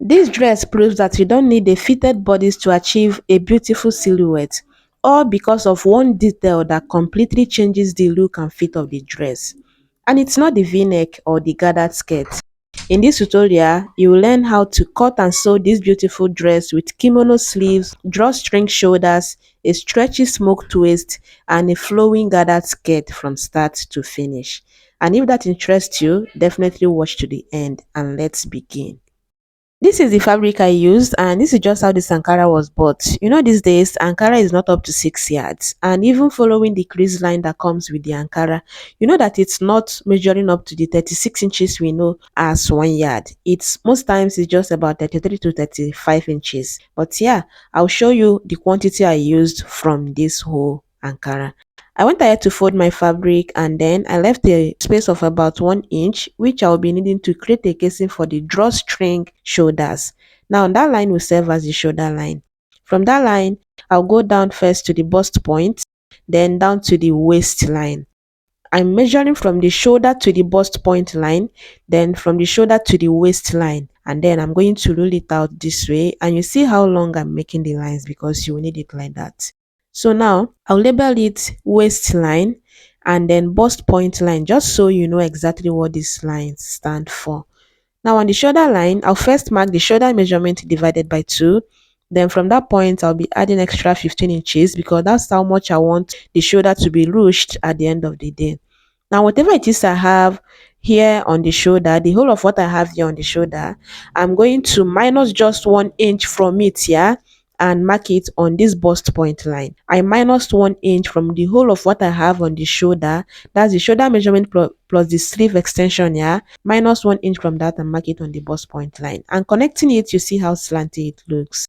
This dress proves that you don't need a fitted bodice to achieve a beautiful silhouette, all because of one detail that completely changes the look and fit of the dress. And it's not the v-neck or the gathered skirt. In this tutorial, you will learn how to cut and sew this beautiful dress with kimono sleeves, drawstring shoulders, a stretchy smoked waist, and a flowing gathered skirt from start to finish. And if that interests you, definitely watch to the end and let's begin. This is the fabric I used, and this is just how this Ankara was bought. You know, these days Ankara is not up to 6 yards, and even following the crease line that comes with the Ankara, you know that it's not measuring up to the 36 inches we know as 1 yard. It's most times it's just about 33 to 35 inches. But yeah, I'll show you the quantity I used from this whole Ankara. I went ahead to fold my fabric, and then I left a space of about 1 inch, which I'll be needing to create a casing for the drawstring shoulders. Now that line will serve as the shoulder line. From that line, I'll go down first to the bust point, then down to the waistline. I'm measuring from the shoulder to the bust point line, then from the shoulder to the waistline, and then I'm going to roll it out this way, and you see how long I'm making the lines because you will need it like that. So now I'll label it waistline and then bust point line, just so you know exactly what these lines stand for. Now on the shoulder line, I'll first mark the shoulder measurement divided by 2. Then from that point, I'll be adding extra 15 inches because that's how much I want the shoulder to be ruched at the end of the day. Now whatever it is I have here on the shoulder, the whole of what I have here on the shoulder, I'm going to minus just 1 inch from it, yeah, and mark it on this bust point line. I minus 1 inch from the whole of what I have on the shoulder. That's the shoulder measurement plus the sleeve extension, yeah. Minus 1 inch from that and mark it on the bust point line. And connecting it, you see how slanty it looks.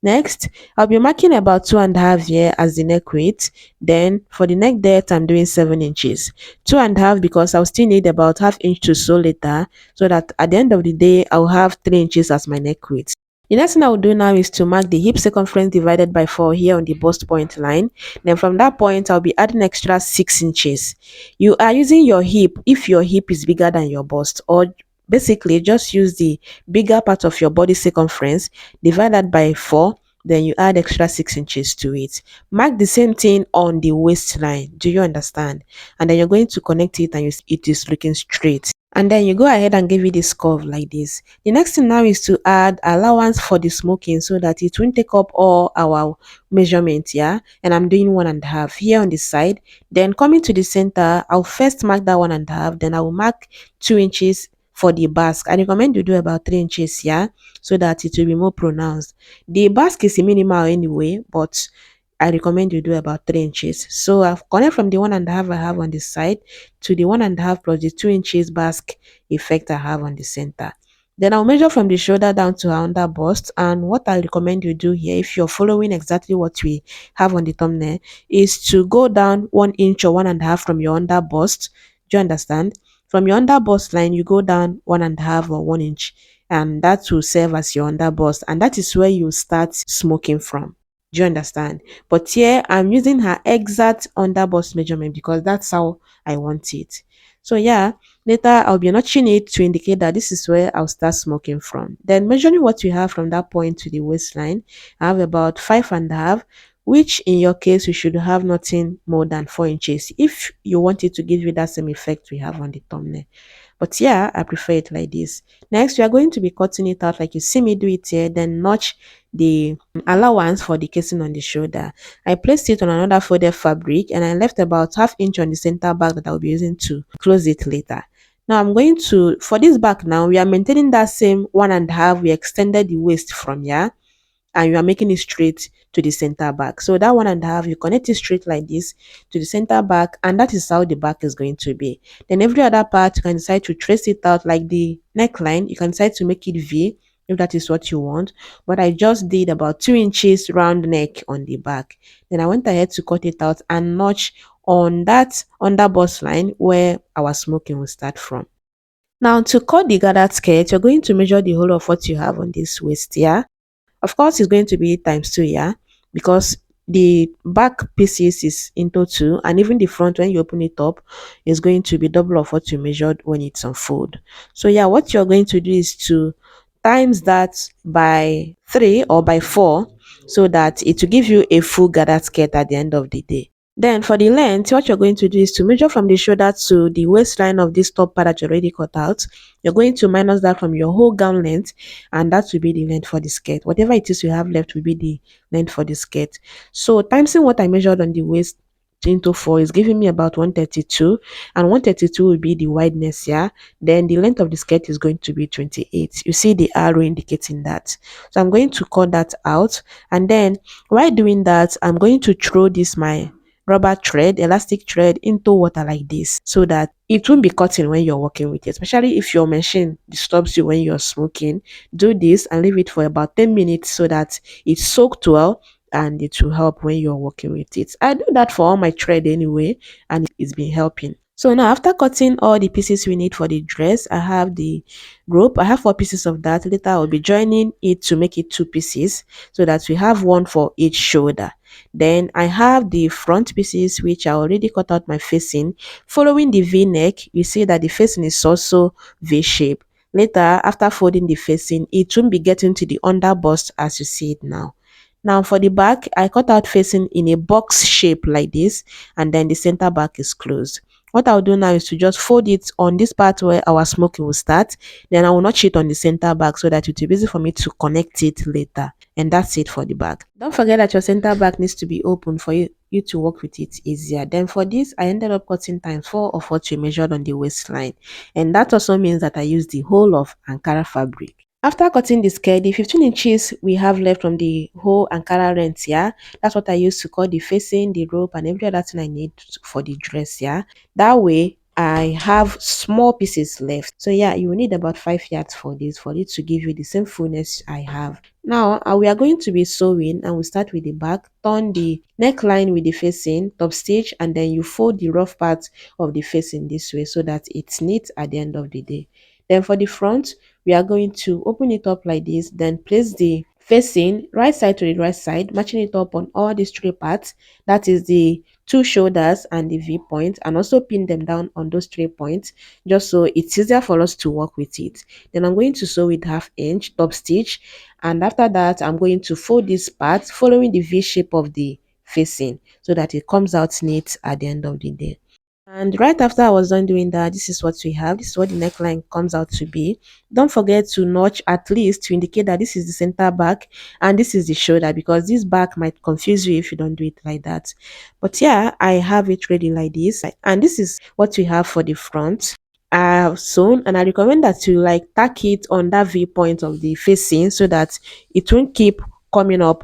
Next, I'll be marking about 2.5 here as the neck width. Then for the neck depth, I'm doing 7 inches. 2.5 because I'll still need about half inch to sew later, so that at the end of the day, I'll have 3 inches as my neck width. The next thing I will do now is to mark the hip circumference divided by 4 here on the bust point line. Then from that point, I'll be adding extra 6 inches. You are using your hip if your hip is bigger than your bust, or basically just use the bigger part of your body circumference, divide that by 4, then you add extra 6 inches to it. Mark the same thing on the waistline. Do you understand? And then you're going to connect it, and it is looking straight. And then you go ahead and give it this curve like this. The next thing now is to add allowance for the smoking so that it won't take up all our measurement, yeah. And I'm doing 1.5 here on the side. Then coming to the center, I'll first mark that 1.5, then I will mark 2 inches for the basque. I recommend you do about 3 inches, yeah, so that it will be more pronounced. The basque is minimal anyway, but I recommend you do about 3 inches. So I've connected from the 1.5 I have on the side to the 1.5 plus the 2 inches basque effect I have on the center. Then I'll measure from the shoulder down to our under bust. And what I recommend you do here, if you're following exactly what we have on the thumbnail, is to go down 1 inch or 1.5 from your under bust. Do you understand? From your under bust line, you go down 1.5 or 1 inch, and that will serve as your under bust, and that is where you start smoking from. Do you understand? But here I'm using her exact under bust measurement because that's how I want it. So yeah, later I'll be notching it to indicate that this is where I'll start smoking from. Then measuring what we have from that point to the waistline, I have about 5.5, which in your case you should have nothing more than 4 inches if you want it to give you that same effect we have on the thumbnail. But yeah, I prefer it like this. Next, we are going to be cutting it out like you see me do it here, then notch the allowance for the casing on the shoulder. I placed it on another folded fabric, and I left about half inch on the center back that I'll be using to close it later. Now I'm going to, for this back now, we are maintaining that same 1.5. We extended the waist from here, and you are making it straight to the center back. So that 1.5, you connect it straight like this to the center back, and that is how the back is going to be. Then every other part, you can decide to trace it out like the neckline. You can decide to make it V if that is what you want. But I just did about 2 inches round neck on the back. Then I went ahead to cut it out and notch on that under bust line where our smoking will start from. Now to cut the gathered skirt, you're going to measure the whole of what you have on this waist here. Of course, it's going to be times 2, yeah, because the back pieces is into 2, and even the front, when you open it up, is going to be double of what you measured when it's unfold. So yeah, what you're going to do is to times that by 3 or by 4 so that it will give you a full gathered skirt at the end of the day. Then for the length, what you're going to do is to measure from the shoulder to the waistline of this top part that you already cut out. You're going to minus that from your whole gown length, and that will be the length for the skirt. Whatever it is you have left will be the length for the skirt. So timesing what I measured on the waist into 4 is giving me about 132, and 132 will be the wideness, yeah. Then the length of the skirt is going to be 28. You see the arrow indicating that. So I'm going to cut that out, and then while doing that, I'm going to throw this my rubber thread, elastic thread into water like this so that it won't be cutting when you're working with it, especially if your machine disturbs you when you're smoking. Do this and leave it for about 10 minutes so that it's soaked well, and it will help when you're working with it. I do that for all my thread anyway, and it's been helping. So now after cutting all the pieces we need for the dress, I have the rope. I have 4 pieces of that. Later I'll be joining it to make it 2 pieces so that we have one for each shoulder. Then I have the front pieces which I already cut out my facing. Following the V-neck, you see that the facing is also V-shape. Later, after folding the facing, it won't be getting to the under bust as you see it now. Now for the back, I cut out facing in a box shape like this, and then the center back is closed. What I'll do now is to just fold it on this part where our smoking will start. Then I will notch it on the center back so that it will be easy for me to connect it later. And that's it for the back. Don't forget that your center back needs to be open for you to work with it easier. Then for this, I ended up cutting times 4 of what you measured on the waistline. And that also means that I used the whole of Ankara fabric. After cutting the skirt, the 15 inches we have left from the whole Ankara rent, yeah, that's what I use to cut the facing, the rope, and every other thing I need for the dress, yeah. That way, I have small pieces left. So yeah, you will need about 5 yards for this, for it to give you the same fullness I have. Now, we are going to be sewing, and we start with the back, turn the neckline with the facing, top stitch, and then you fold the rough part of the facing this way so that it's neat at the end of the day. Then for the front, we are going to open it up like this, then place the facing right side to the right side, matching it up on all these 3 parts. That is the 2 shoulders and the V point, and also pin them down on those 3 points just so it's easier for us to work with it. Then I'm going to sew with 1/2 inch top stitch, and after that I'm going to fold this part following the V shape of the facing so that it comes out neat at the end of the day. And right after I was done doing that, this is what we have. This is what the neckline comes out to be. Don't forget to notch at least to indicate that this is the center back and this is the shoulder, because this back might confuse you if you don't do it like that. But yeah, I have it ready like this. And this is what we have for the front. I have sewn, and I recommend that you like tack it on that V point of the facing so that it won't keep coming up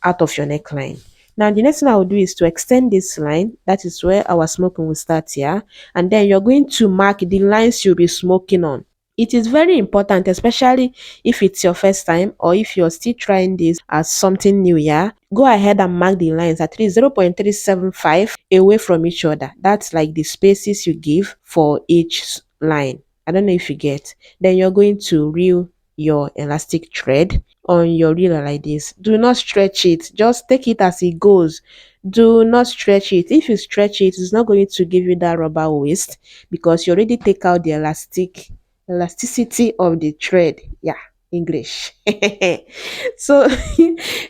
out of your neckline. Now, the next thing I will do is to extend this line. That is where our smoking will start here. And then you're going to mark the lines you'll be smoking on. It is very important, especially if it's your first time or if you're still trying this as something new, yeah. Go ahead and mark the lines at least 0.375 away from each other. That's like the spaces you give for each line. I don't know if you get. Then you're going to reel your elastic thread on your reeler like this. Do not stretch it, just take it as it goes. Do not stretch it. If you stretch it, it's not going to give you that rubber waist because you already take out the elasticity of the thread. Yeah, English. So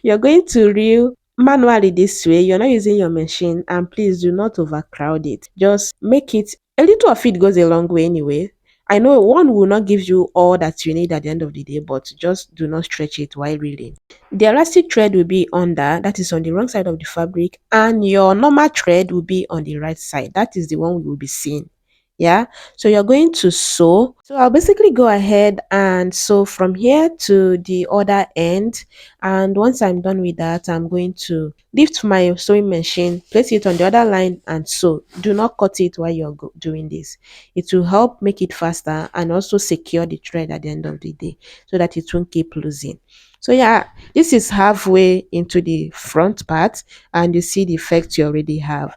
you're going to reel manually this way. You're not using your machine, and please do not overcrowd it. Just make it, a little of it goes a long way anyway. I know one will not give you all that you need at the end of the day, but just do not stretch it while reeling. The elastic thread will be under, that is on the wrong side of the fabric, and your normal thread will be on the right side. That is the one we will be seeing. Yeah, so you're going to sew. So I'll basically go ahead and sew from here to the other end, and once I'm done with that, I'm going to lift my sewing machine, place it on the other line, and sew. Do not cut it while you're doing this. It will help make it faster and also secure the thread at the end of the day so that it won't keep losing. So yeah, this is halfway into the front part, and you see the effect you already have.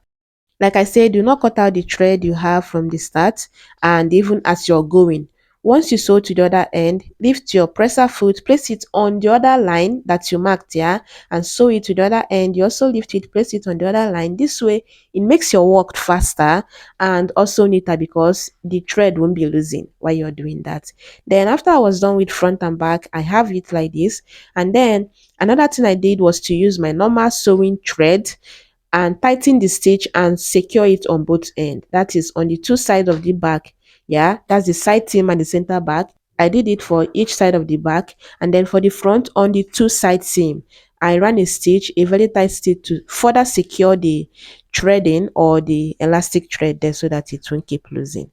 Like I said, do not cut out the thread you have from the start, and even as you're going, Once you sew to the other end, lift your presser foot, place it on the other line that you marked, yeah, and sew it to the other end. You also lift it, place it on the other line. This way, it makes your work faster and also neater because the thread won't be losing while you're doing that. Then after I was done with front and back, I have it like this. And then another thing I did was to use my normal sewing thread and tighten the stitch and secure it on both ends. That is on the two sides of the back. Yeah, that's the side seam and the center back. I did it for each side of the back, and then for the front on the two side seam, I ran a stitch, a very tight stitch to further secure the threading or the elastic thread there so that it won't keep losing.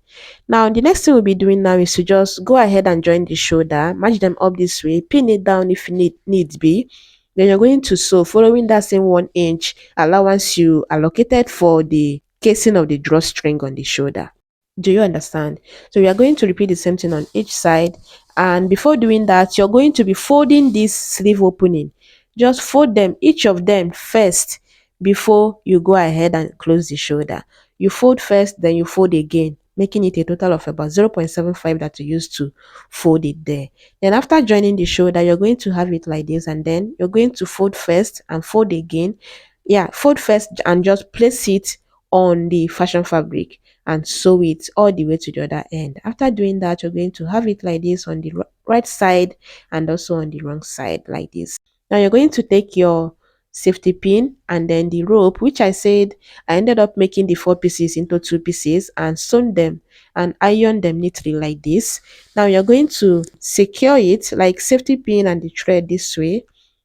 Now, the next thing we'll be doing now is to just go ahead and join the shoulder, match them up this way, pin it down if needs be. Then you're going to sew following that same 1 inch allowance you allocated for the casing of the drawstring on the shoulder. Do you understand? So we are going to repeat the same thing on each side. And before doing that, you're going to be folding this sleeve opening. Just fold them, each of them first, before you go ahead and close the shoulder. You fold first, then you fold again, making it a total of about 0.75 that you use to fold it there. Then after joining the shoulder, you're going to have it like this, and then you're going to fold first and fold again. Yeah, fold first and just place it on the fashion fabric and sew it all the way to the other end. After doing that, you're going to have it like this on the right side and also on the wrong side like this. Now you're going to take your safety pin and then the rope, which I said I ended up making the 4 pieces into 2 pieces and sewn them and iron them neatly like this. Now you're going to secure it like safety pin and the thread this way.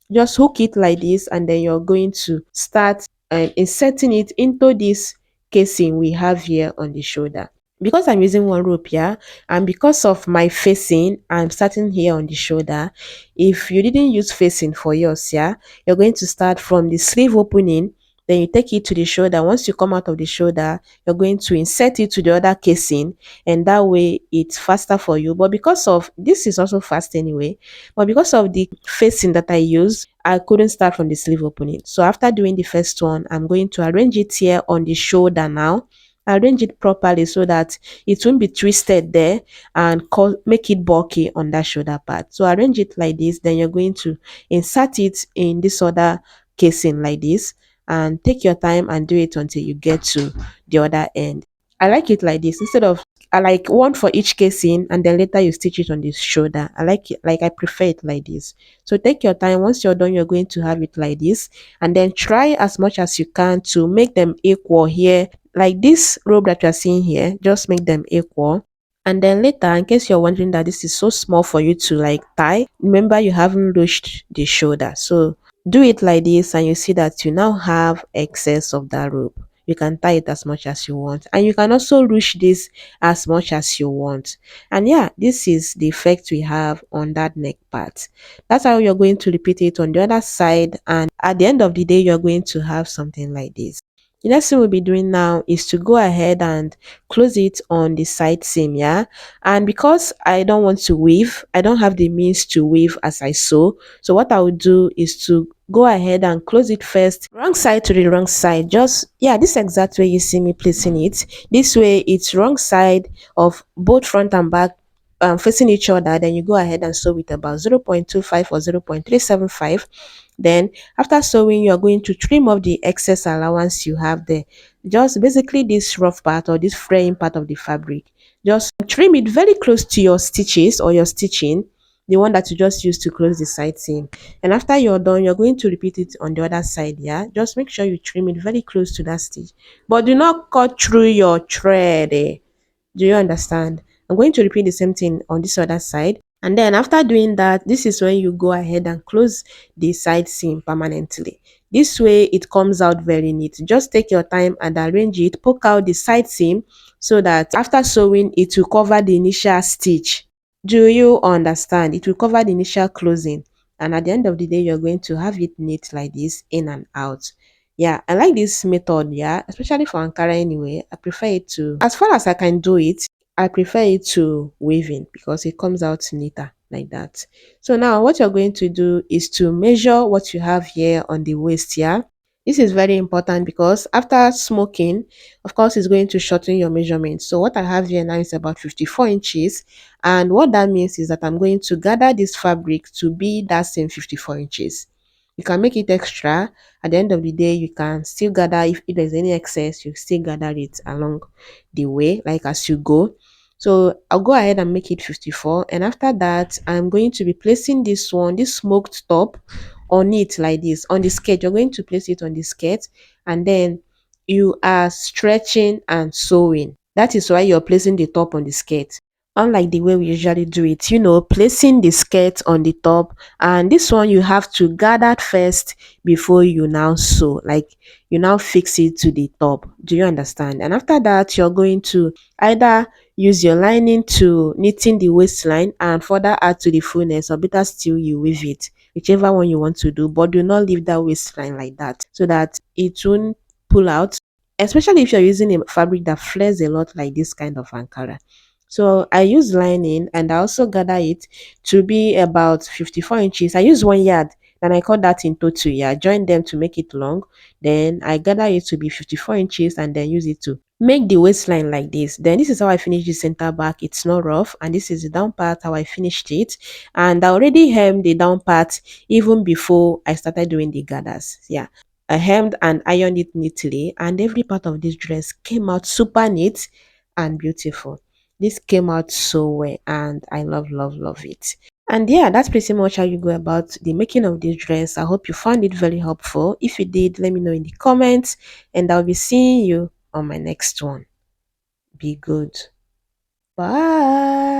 Just hook it like this, and then you're going to start inserting it into this casing we have here on the shoulder. Because I'm using one rope here, and because of my facing, I'm starting here on the shoulder. If you didn't use facing for yours, yeah, you're going to start from the sleeve opening, then you take it to the shoulder. Once you come out of the shoulder, you're going to insert it to the other casing, and that way it's faster for you. But because of this is also fast anyway, but because of the facing that I use, I couldn't start from the sleeve opening. So after doing the first one, I'm going to arrange it here on the shoulder now. Arrange it properly so that it won't be twisted there and make it bulky on that shoulder part. So arrange it like this, then you're going to insert it in this other casing like this, and take your time and do it until you get to the other end. I like it like this instead of I like one for each casing and then later you stitch it on the shoulder. I like it like I prefer it like this. So take your time. Once you're done, you're going to have it like this, and then try as much as you can to make them equal here. Like this rope that you're seeing here, just make them equal. And then later, in case you're wondering that this is so small for you to like tie, remember you haven't ruched the shoulder. So do it like this, and you see that you now have excess of that rope. You can tie it as much as you want, and you can also ruche this as much as you want. And yeah, this is the effect we have on that neck part. That's how you're going to repeat it on the other side, and at the end of the day, you're going to have something like this. The next thing we'll be doing now is to go ahead and close it on the side seam, yeah. And because I don't want to weave, I don't have the means to weave as I sew. So what I will do is to go ahead and close it first, wrong side to the wrong side. Just yeah, this exact way you see me placing it. This way it's wrong side of both front and back, facing each other. Then you go ahead and sew with about 0.25 or 0.375. Then after sewing, you're going to trim off the excess allowance you have there. Just basically this rough part or this fraying part of the fabric. Just trim it very close to your stitches or your stitching, the one that you just used to close the side seam. And after you're done, you're going to repeat it on the other side. Yeah, just make sure you trim it very close to that stitch, but do not cut through your thread. Do you understand? I'm going to repeat the same thing on this other side. And then after doing that, this is when you go ahead and close the side seam permanently. This way it comes out very neat. Just take your time and arrange it. Poke out the side seam so that after sewing, it will cover the initial stitch. Do you understand? It will cover the initial closing. And at the end of the day, you're going to have it neat like this, in and out. Yeah, I like this method, yeah, especially for Ankara anyway. I prefer it to, as far as I can do it, I prefer it to weaving because it comes out neater like that. So now what you're going to do is to measure what you have here on the waist, yeah. This is very important because after smoking, of course, it's going to shorten your measurement. So what I have here now is about 54 inches. And what that means is that I'm going to gather this fabric to be that same 54 inches. You can make it extra. At the end of the day, you can still gather, if there's any excess, you still gather it along the way, like as you go. So I'll go ahead and make it 54. And after that, I'm going to be placing this one, this smoked top, on it like this on the skirt. You're going to place it on the skirt, and then you are stretching and sewing. That is why you're placing the top on the skirt, unlike the way we usually do it, placing the skirt on the top. And this one you have to gather first before you now sew, like you now fix it to the top. Do you understand? And after that, you're going to either use your lining to knitting the waistline and further add to the fullness, or better still, you weave it, whichever one you want to do. But do not leave that waistline like that, so that it won't pull out, especially if you're using a fabric that flares a lot like this kind of ankara. So I use lining, and I also gather it to be about 54 inches. I use 1 yard, and I cut that into 2 yards, join them to make it long. Then I gather it to be 54 inches, and then use it to make the waistline like this. Then this is how I finished the center back. It's not rough. And this is the down part, how I finished it. And I already hemmed the down part even before I started doing the gathers. Yeah, I hemmed and ironed it neatly, and every part of this dress came out super neat and beautiful. This came out so well, and I love it. And yeah, that's pretty much how you go about the making of this dress. I hope you found it very helpful. If you did, let me know in the comments, and I'll be seeing you on my next one. Be good. Bye.